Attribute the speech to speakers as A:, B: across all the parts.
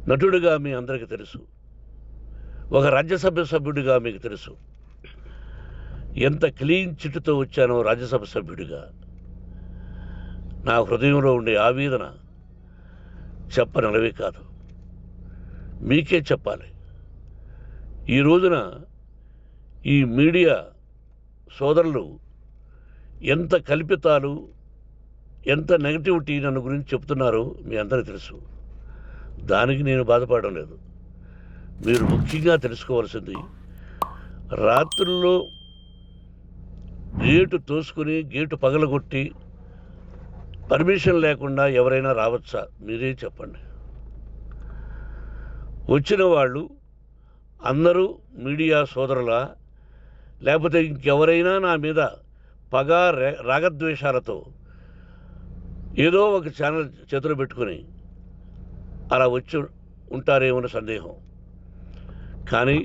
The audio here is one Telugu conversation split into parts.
A: నటుడిగా మీ అందరికీ తెలుసు, ఒక రాజ్యసభ సభ్యుడిగా మీకు తెలుసు ఎంత క్లీన్ చిట్టుతో వచ్చానో. రాజ్యసభ సభ్యుడిగా నా హృదయంలో ఉండే ఆవేదన చెప్పనలవి కాదు, మీకే చెప్పాలి. ఈ రోజున ఈ మీడియా సోదరులు ఎంత కల్పితాలు, ఎంత నెగటివిటీ నన్ను గురించి చెప్తున్నారో మీ అందరికీ తెలుసు. దానికి నేను బాధపడడం లేదు. మీరు ముఖ్యంగా తెలుసుకోవాల్సింది, రాత్రుల్లో గేటు తోసుకుని గేటు పగలగొట్టి పర్మిషన్ లేకుండా ఎవరైనా రావచ్చా? మీరే చెప్పండి. వచ్చిన వాళ్ళు అందరూ మీడియా సోదరులా, లేకపోతే ఇంకెవరైనా నా మీద పగ రాగద్వేషాలతో ఏదో ఒక ఛానల్ చేతిలో పెట్టుకొని అలా వచ్చి ఉంటారేమో సందేహం. కానీ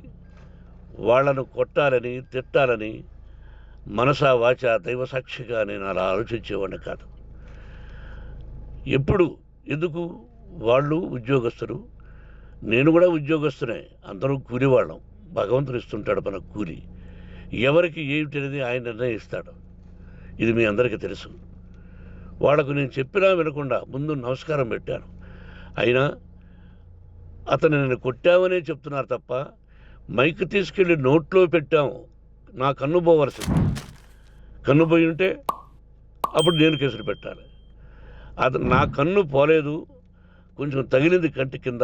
A: వాళ్లను కొట్టాలని, తిట్టాలని మనసా వాచ దైవ సాక్షిగా నేను అలా ఆలోచించేవాడిని కాదు. ఎందుకు? వాళ్ళు ఉద్యోగస్తులు, నేను కూడా ఉద్యోగస్తునే, అందరూ కూలివాళ్ళం. భగవంతుడు ఇస్తుంటాడు మనకు కూలి. ఎవరికి ఏమిటనేది ఆయన నిర్ణయిస్తాడు. ఇది మీ అందరికీ తెలుసు. వాళ్లకు నేను చెప్పినా వినకుండా ముందు నమస్కారం పెట్టాను. అయినా అతను నేను కొట్టామనే చెప్తున్నారు తప్ప, మైక్ తీసుకెళ్ళి నోట్లో పెట్టాము, నా కన్ను పోవలసింది. కన్ను పోయి ఉంటే అప్పుడు నేను కేసులు పెట్టాలి. నా కన్ను పోలేదు, కొంచెం తగిలింది కంటి కింద,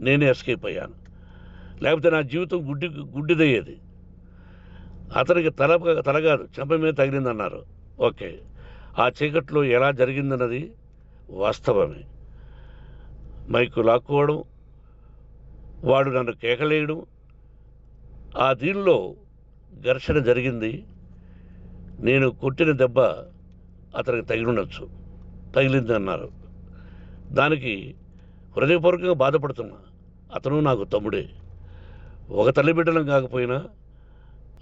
A: నేనే ఎస్కేప్ అయ్యాను. లేకపోతే నా జీవితం గుడ్డిదయ్యేది. అతనికి తల కాదు, చెంప మీద తగిలిందన్నారు. ఓకే, ఆ చీకట్లో ఎలా జరిగిందన్నది వాస్తవమే. మైకు లాక్కోవడం, వాడు నన్ను కేకలేయడం, ఆ దీనిలో ఘర్షణ జరిగింది. నేను కొట్టిన దెబ్బ అతనికి తగిలింది అన్నారు. దానికి హృదయపూర్వకంగా బాధపడుతున్నా. అతను నాకు తమ్ముడే, ఒక తల్లి బిడ్డలం కాకపోయినా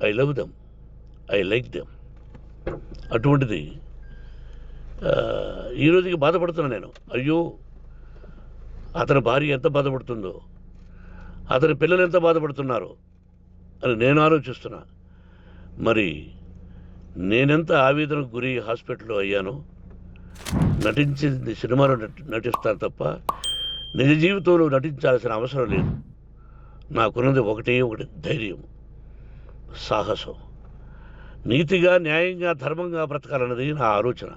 A: I love them, I like them. అటువంటిది ఈరోజుకి బాధపడుతున్నా నేను. అయ్యో, అతని భార్య ఎంత బాధపడుతుందో, అతని పిల్లలు ఎంత బాధపడుతున్నారో అని నేను ఆలోచిస్తున్నా. మరి నేనెంత ఆవేదనకు గురి హాస్పిటల్లో అయ్యానో. నటించింది సినిమాలో నటిస్తాను తప్ప నిజ జీవితంలో నటించాల్సిన అవసరం లేదు. నాకున్నది ఒకటి ధైర్యం, సాహసం. నీతిగా, న్యాయంగా, ధర్మంగా బ్రతకాలన్నది నా ఆలోచన.